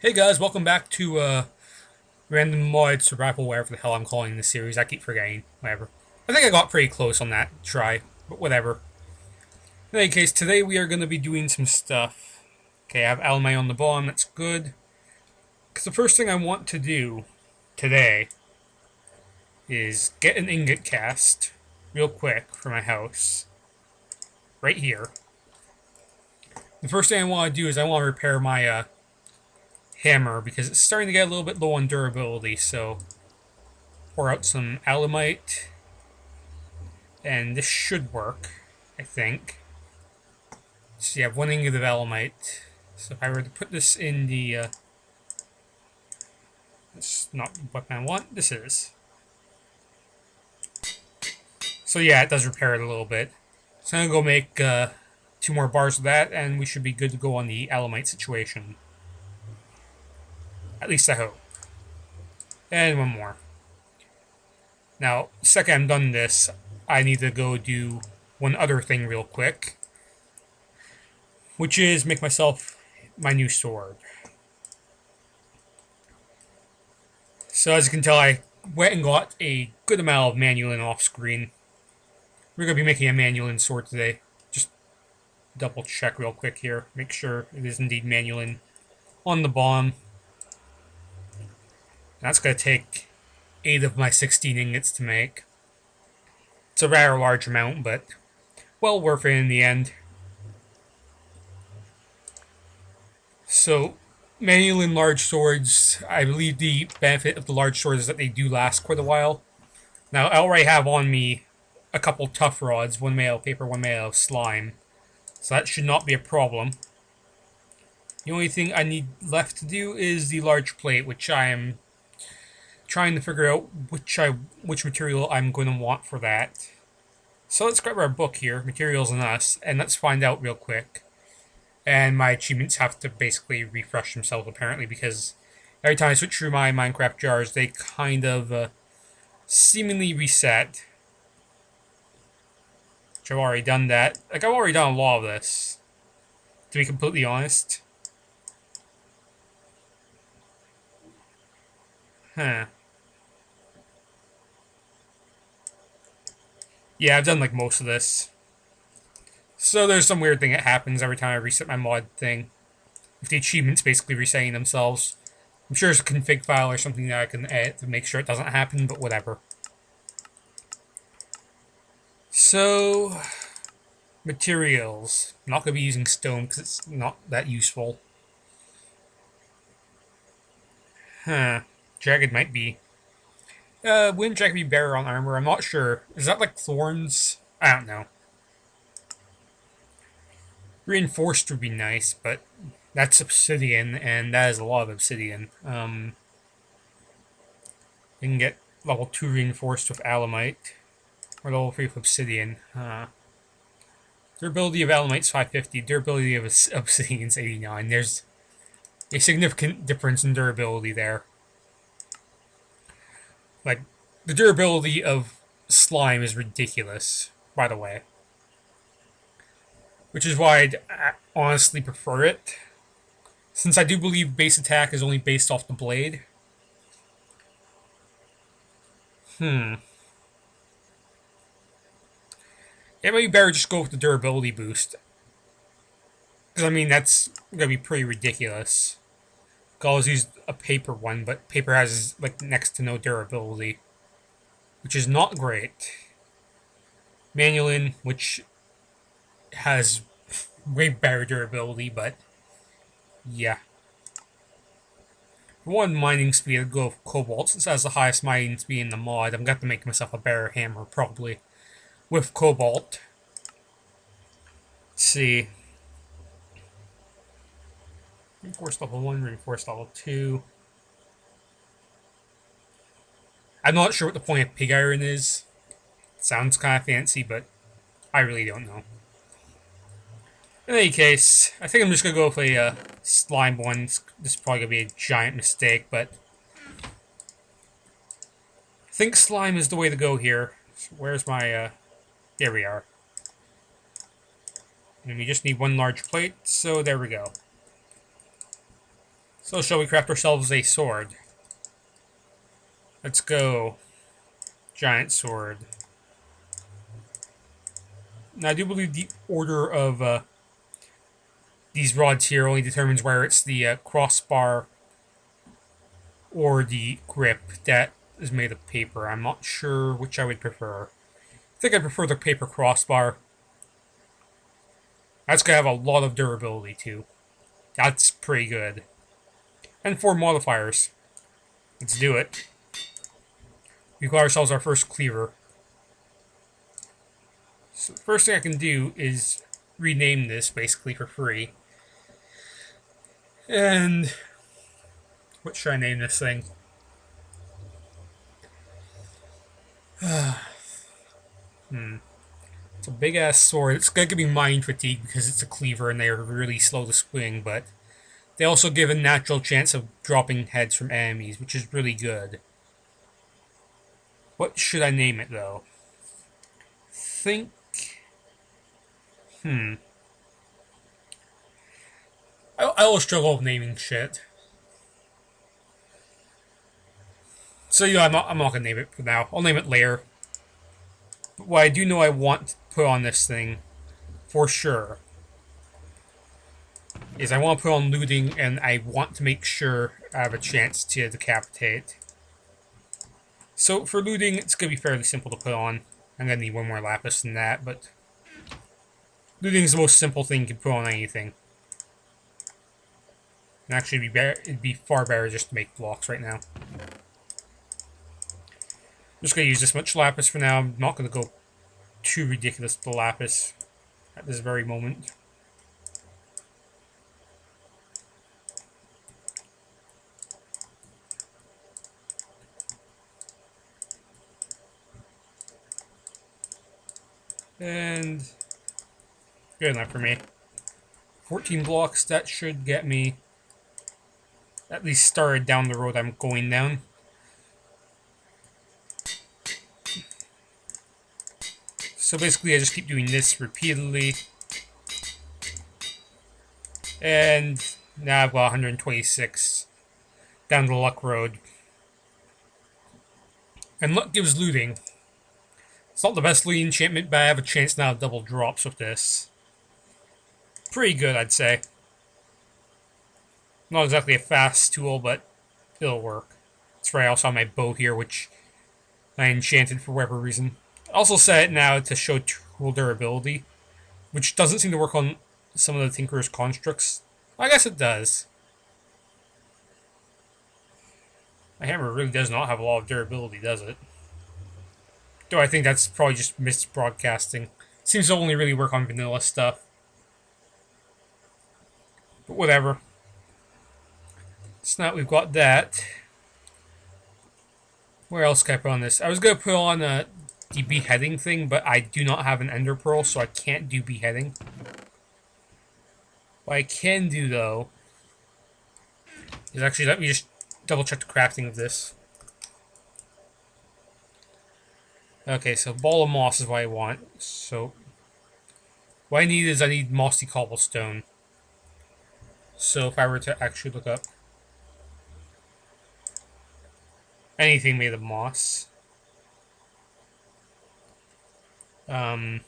Hey guys, welcome back to Random Mod Survival, whatever the hell I'm calling this series. I keep forgetting. Whatever. I think I got pretty close on that try, but whatever. In any case, today we are going to be doing some stuff. Okay, I have alumite on the bottom, that's good. Because the first thing I want to do today is get an ingot cast real quick for my house. Right here. The first thing I want to do is I want to repair my hammer because it's starting to get a little bit low on durability, so pour out some alumite and this should work, I think. So you have 1 ingot of alumite. So if I were to put this in the that's not what I want, this is. So yeah, it does repair it a little bit. So I'm gonna go make 2 more bars of that and we should be good to go on the alumite situation. At least I hope. And 1 more. Now, second I'm done this, I need to go do one other thing real quick. Which is make myself my new sword. So as you can tell, I went and got a good amount of manual off screen. We're going to be making a manual sword today. Just double check real quick here. Make sure it is indeed manual on the bottom. That's going to take 8 of my 16 ingots to make. It's a rather large amount, but well worth it in the end. So, manual large swords, I believe the benefit of the large swords is that they do last quite a while. Now, I already have on me a couple tough rods, 1 made out of paper, 1 made out of slime. So that should not be a problem. The only thing I need left to do is the large plate, which I am trying to figure out which material I'm going to want for that. So let's grab our book here, Materials and Us, and let's find out real quick. And my achievements have to basically refresh themselves apparently because every time I switch through my Minecraft jars, they kind of seemingly reset. Which I've already done that. Like, I've already done a lot of this, to be completely honest. Huh. Yeah, I've done like most of this. So there's some weird thing that happens every time I reset my mod thing. If the achievements basically resetting themselves. I'm sure there's a config file or something that I can edit to make sure it doesn't happen, but whatever. So, materials. I'm not going to be using stone because it's not that useful. Huh. Jagged might be. Wouldn't jagged be better on armor? I'm not sure. Is that like thorns? I don't know. Reinforced would be nice, but that's obsidian, and that is a lot of obsidian. You can get level 2 reinforced with alumite, or level 3 with obsidian. Durability of alumite is 550, durability of obsidian is 89. There's a significant difference in durability there. Like, the durability of slime is ridiculous, by the way. Which is why I'd honestly prefer it. Since I do believe base attack is only based off the blade. It might be better just go with the durability boost. Because, I mean, that's going to be pretty ridiculous. I'll always use a paper one, but paper has, like, next to no durability. Which is not great. Manual, which has way better durability, but yeah. For one mining speed, I'd go with cobalt. Since it has the highest mining speed in the mod, I'm going to have to make myself a better hammer, probably, with cobalt. Let's see. Reinforced level 1, reinforced level 2. I'm not sure what the point of pig iron is. It sounds kind of fancy, but I really don't know. In any case, I think I'm just going to go with a slime one. This is probably going to be a giant mistake, but I think slime is the way to go here. So where's my, there we are. And we just need 1 large plate, so there we go. So shall we craft ourselves a sword? Let's go. Giant sword. Now I do believe the order of these rods here only determines whether it's the crossbar or the grip that is made of paper. I'm not sure which I would prefer. I think I prefer the paper crossbar. That's going to have a lot of durability too. That's pretty good. And 4 modifiers. Let's do it. We've got ourselves our first cleaver. So the first thing I can do is rename this basically for free. And what should I name this thing? It's a big ass sword. It's gonna give me mind fatigue because it's a cleaver and they're really slow to swing, but they also give a natural chance of dropping heads from enemies, which is really good. What should I name it though? Think. I always struggle with naming shit. So yeah, I'm not gonna name it for now. I'll name it later. But what I do know I want to put on this thing, for sure, is I want to put on looting, and I want to make sure I have a chance to decapitate. So for looting, it's gonna be fairly simple to put on. I'm gonna need one more lapis than that, but looting is the most simple thing you can put on anything. And actually, it'd be far better just to make blocks right now. I'm just going to use this much lapis for now. I'm not going to go too ridiculous with the lapis at this very moment. And good enough for me. 14 blocks, that should get me at least started down the road I'm going down. So basically I just keep doing this repeatedly. And now I've got 126 down the luck road. And luck gives looting. It's not the best looting enchantment, but I have a chance now of double drops with this. Pretty good, I'd say. Not exactly a fast tool, but it'll work. That's right, I also have my bow here, which I enchanted for whatever reason. I also set it now to show tool durability, which doesn't seem to work on some of the Tinkerer's constructs. I guess it does. My hammer really does not have a lot of durability, does it? Though I think that's probably just misbroadcasting. It seems to only really work on vanilla stuff. But whatever. So now we've got that. Where else can I put on this? I was going to put on the beheading thing, but I do not have an ender pearl, so I can't do beheading. What I can do, though, is actually let me just double check the crafting of this. Okay, so ball of moss is what I want. So what I need is I need mossy cobblestone. So if I were to actually look up anything made of moss, can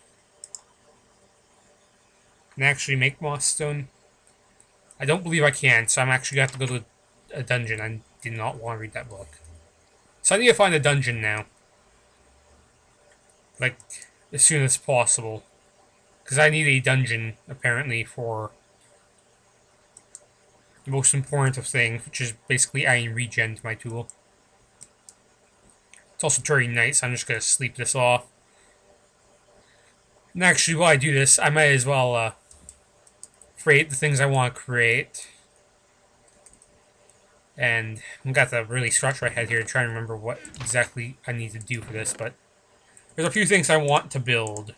actually make moss stone. I don't believe I can, so I'm actually going to have to go to a dungeon. I did not want to read that book. So I need to find a dungeon now. Like, as soon as possible. Because I need a dungeon, apparently, for the most important of things, which is basically adding regen to my tool. It's also turning night, so I'm just going to sleep this off. And actually, while I do this, I might as well create the things I want to create. And I've got to really scratch my head here to try and remember what exactly I need to do for this, but there's a few things I want to build.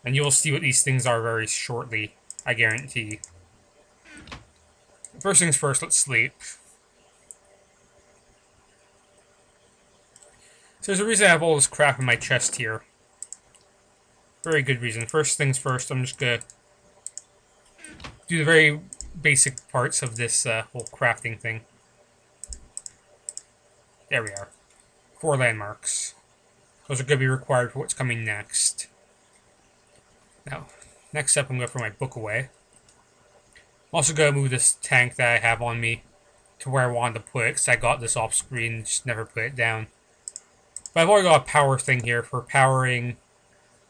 And you will see what these things are very shortly, I guarantee. First things first, let's sleep. So there's a reason I have all this crap in my chest here. Very good reason. First things first, I'm just gonna do the very basic parts of this whole crafting thing. There we are. 4 landmarks. Those are going to be required for what's coming next. Now, next up I'm going to throw my book away. I'm also going to move this tank that I have on me to where I wanted to put it, because I got this off screen and just never put it down. But I've already got a power thing here for powering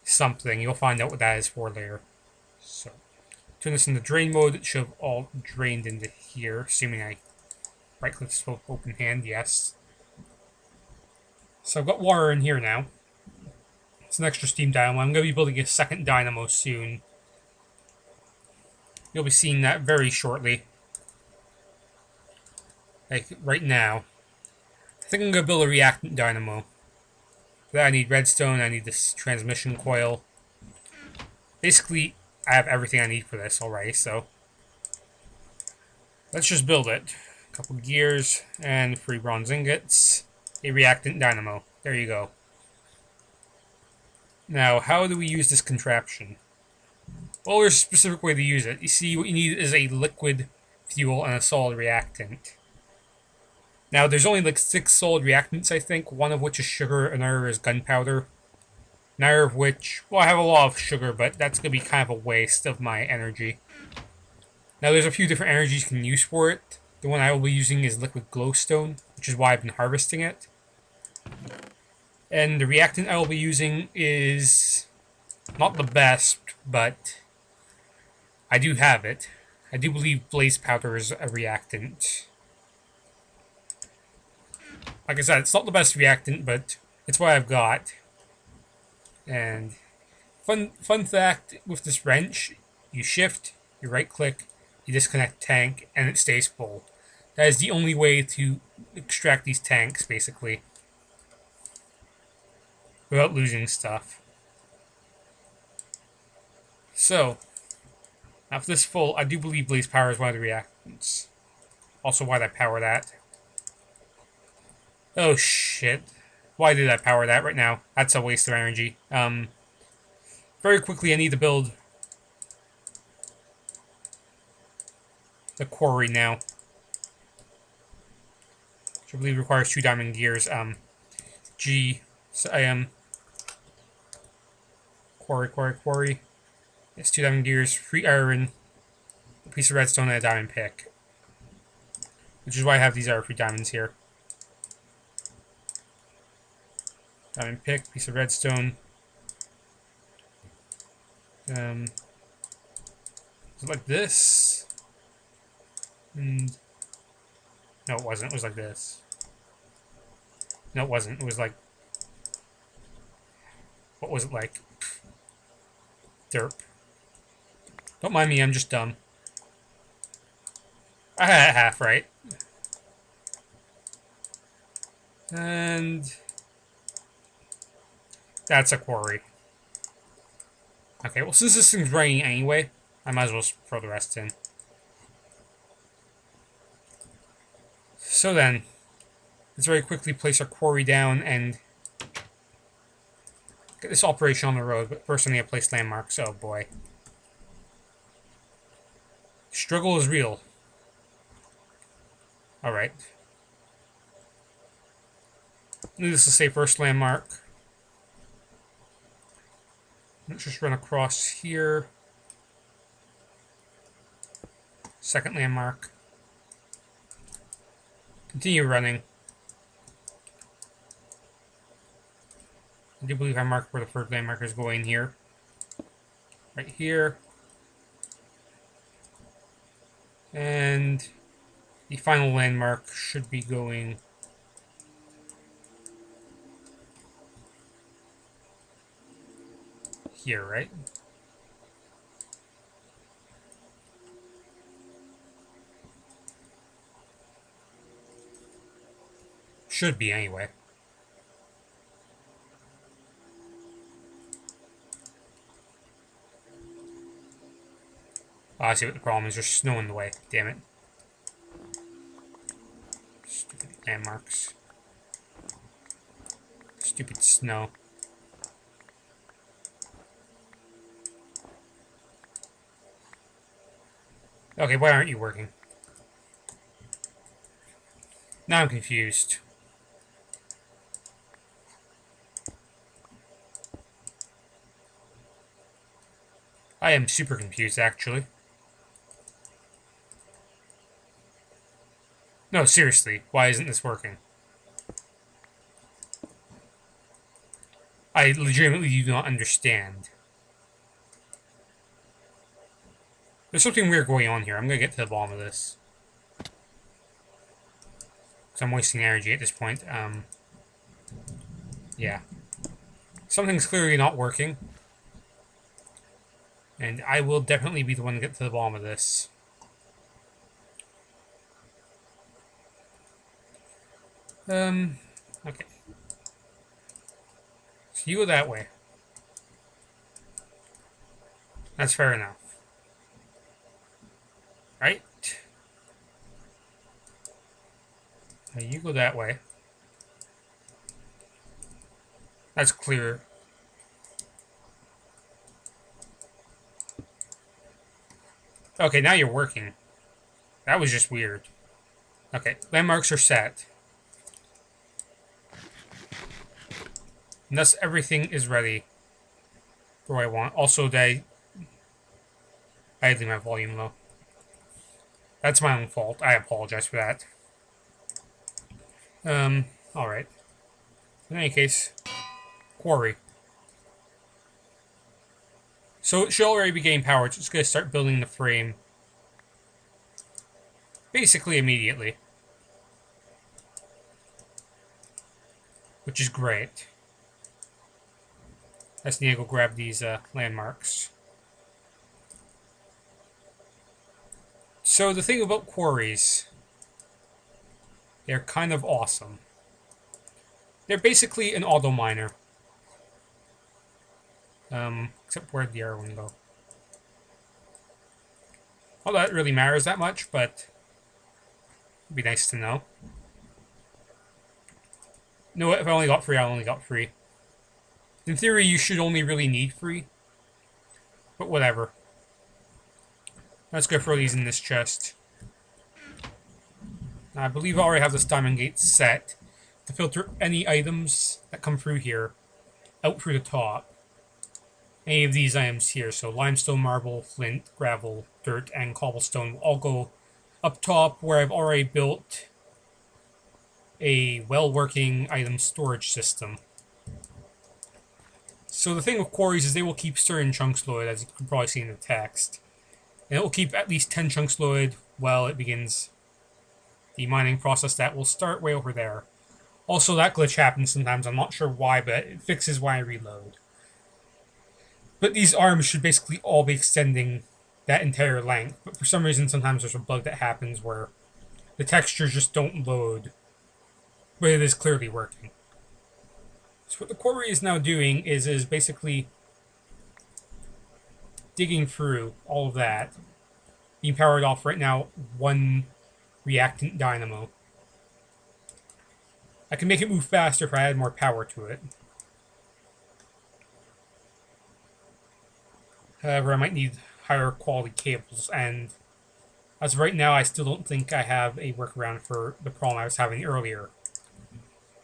something. You'll find out what that is for later. So, turn this into drain mode. It should have all drained into here, assuming I right-click this with open hand, yes. So I've got water in here now. It's an extra steam dynamo. I'm going to be building a second dynamo soon. You'll be seeing that very shortly. Like, right now. I think I'm going to build a reactant dynamo. For that I need redstone, I need this transmission coil. Basically, I have everything I need for this already, so... let's just build it. A couple gears, and 3 bronze ingots. A reactant dynamo. There you go. Now, how do we use this contraption? Well, there's a specific way to use it. You see, what you need is a liquid fuel and a solid reactant. Now, there's only like 6 solid reactants, I think, one of which is sugar, another is gunpowder. Neither of which, well, I have a lot of sugar, but that's going to be kind of a waste of my energy. Now, there's a few different energies you can use for it. The one I will be using is liquid glowstone, which is why I've been harvesting it. And the reactant I will be using is not the best, but I do have it. I do believe blaze powder is a reactant. Like I said, it's not the best reactant, but it's what I've got. And fun fact with this wrench, you shift, you right click, you disconnect tank, and it stays full. That is the only way to extract these tanks, basically. Without losing stuff. So, after this full, I do believe blaze power is one of the reactants. Also, why did I power that? Oh shit. Why did I power that right now? That's a waste of energy. Very quickly I need to build the quarry now. Which I believe requires 2 diamond gears. So I am quarry. It's 2 diamond gears, 3 iron, a piece of redstone, and a diamond pick. Which is why I have these other 3 diamonds here. Diamond pick, piece of redstone. Is it like this? And no, it wasn't. It was like this. No, it wasn't. It was like... what was it like? Derp. Don't mind me, I'm just dumb. I had it half right. And... that's a quarry. Okay, well, since this thing's raining anyway, I might as well throw the rest in. So then, let's very quickly place our quarry down and get this operation on the road, but first I need to place landmarks. Oh boy. Struggle is real. Alright. Needless to say, first landmark. Let's just run across here. Second landmark. Continue running. I do believe I marked where the third landmark is going here. Right here. And the final landmark should be going here, right? Should be, anyway. Oh, I see what the problem is. There's snow in the way. Damn it. Stupid landmarks. Stupid snow. Okay, why aren't you working? Now I'm confused. I am super confused, actually. No, seriously, why isn't this working? I legitimately do not understand. There's something weird going on here. I'm gonna get to the bottom of this. Because I'm wasting energy at this point. Yeah. Something's clearly not working. And I will definitely be the one to get to the bottom of this. Okay. So you go that way. That's fair enough. Right? Now you go that way. That's clear. Okay, now you're working. That was just weird. Okay, landmarks are set. And thus everything is ready for what I want. Also, I had to leave my volume low. That's my own fault. I apologize for that. Alright. In any case, quarry. So it should already be getting power. It's just going to start building the frame basically immediately. Which is great. I just need to go grab these landmarks. So the thing about quarries, they're kind of awesome. They're basically an auto miner. Except where'd the arrow one go? Well, that really matters that much, but it'd be nice to know. No, if I only got 3, I only got 3. In theory, you should only really need 3. But whatever. Let's go throw these in this chest. I believe I already have this diamond gate set to filter any items that come through here out through the top. Any of these items here, so limestone, marble, flint, gravel, dirt, and cobblestone will all go up top where I've already built a well-working item storage system. So the thing with quarries is they will keep certain chunks loaded, as you can probably see in the text. And it will keep at least 10 chunks loaded while it begins the mining process that will start way over there. Also, that glitch happens sometimes. I'm not sure why, but it fixes when I reload. But these arms should basically all be extending that entire length. But for some reason, sometimes there's a bug that happens where the textures just don't load. But it is clearly working. So what the quarry is now doing is basically digging through all of that. Being powered off right now, one reactant dynamo. I can make it move faster if I add more power to it. However, I might need higher quality cables, and as of right now, I still don't think I have a workaround for the problem I was having earlier.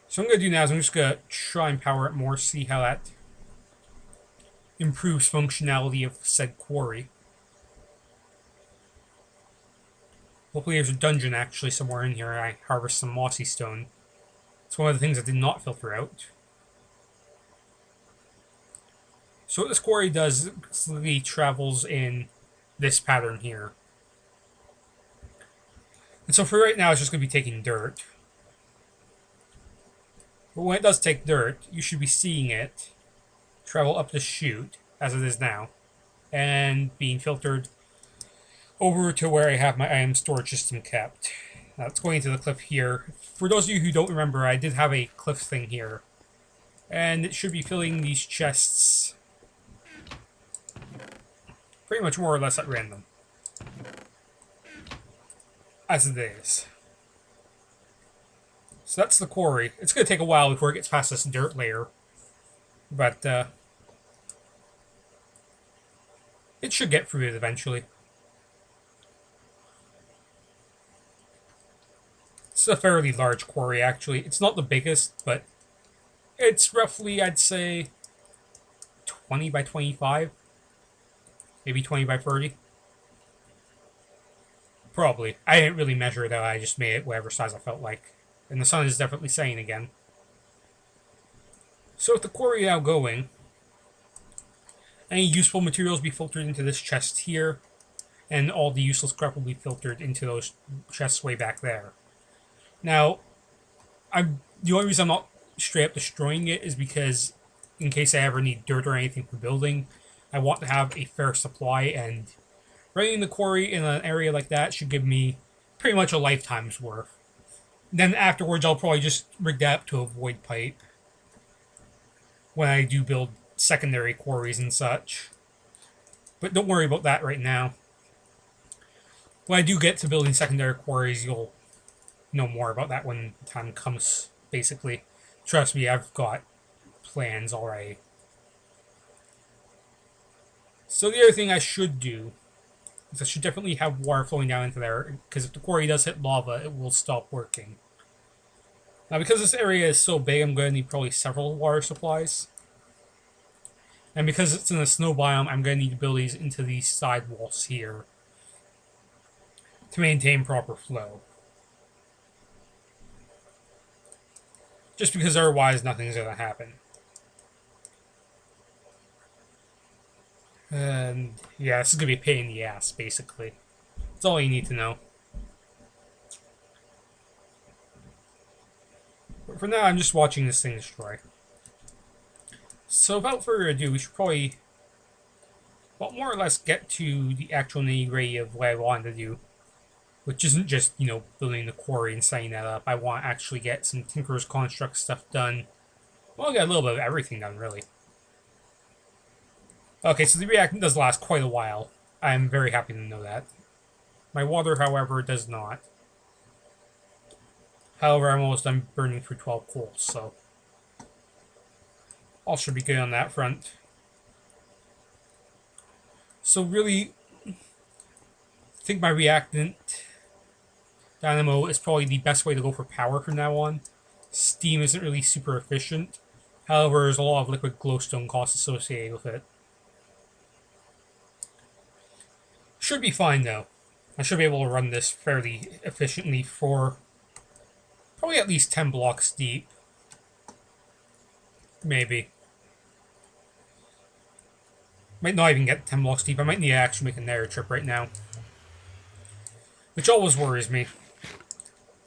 So what I'm going to do now is I'm just going to try and power it more, see how that improves functionality of said quarry. Hopefully there's a dungeon actually somewhere in here and I harvest some mossy stone. It's one of the things I did not filter out. So what this quarry does is it travels in this pattern here. And so for right now, it's just going to be taking dirt. But when it does take dirt, you should be seeing it travel up the chute, as it is now, and being filtered over to where I have my item storage system kept. Now it's going to the cliff here. For those of you who don't remember, I did have a cliff thing here. And it should be filling these chests pretty much more or less at random. As it is. So that's the quarry. It's going to take a while before it gets past this dirt layer. But, it should get through it eventually. It's a fairly large quarry, actually. It's not the biggest, but it's roughly, I'd say, 20 by 25. Maybe 20 by 30. Probably. I didn't really measure it out, I just made it whatever size I felt like. And the sun is definitely setting again. So with the quarry now going, any useful materials be filtered into this chest here, and all the useless crap will be filtered into those chests way back there. Now, the only reason I'm not straight up destroying it is because in case I ever need dirt or anything for building, I want to have a fair supply, and running the quarry in an area like that should give me pretty much a lifetime's worth. Then afterwards, I'll probably just rig that up to a void pipe when I do build secondary quarries and such. But don't worry about that right now. When I do get to building secondary quarries, you'll know more about that when the time comes, basically. Trust me, I've got plans already. So the other thing I should do is I should definitely have water flowing down into there, because if the quarry does hit lava, it will stop working. Now, because this area is so big, I'm going to need probably several water supplies. And because it's in a snow biome, I'm going to need to build these into these side walls here to maintain proper flow. Just because otherwise nothing's going to happen. And yeah, this is going to be a pain in the ass, basically. That's all you need to know. But for now, I'm just watching this thing destroy. So without further ado, we should probably, well, more or less get to the actual nitty-gritty of what I wanted to do. Which isn't just, you know, building the quarry and setting that up. I want to actually get some Tinker's Construct stuff done. Well, I got a little bit of everything done, really. Okay, so the reactant does last quite a while. I'm very happy to know that. My water, however, does not. However, I'm almost done burning through 12 coals, so all should be good on that front. So really, I think my reactant dynamo is probably the best way to go for power from now on. Steam isn't really super efficient. However, there's a lot of liquid glowstone costs associated with it. Should be fine, though. I should be able to run this fairly efficiently for probably at least 10 blocks deep. Maybe. Might not even get 10 blocks deep. I might need to actually make a nether trip right now. Which always worries me.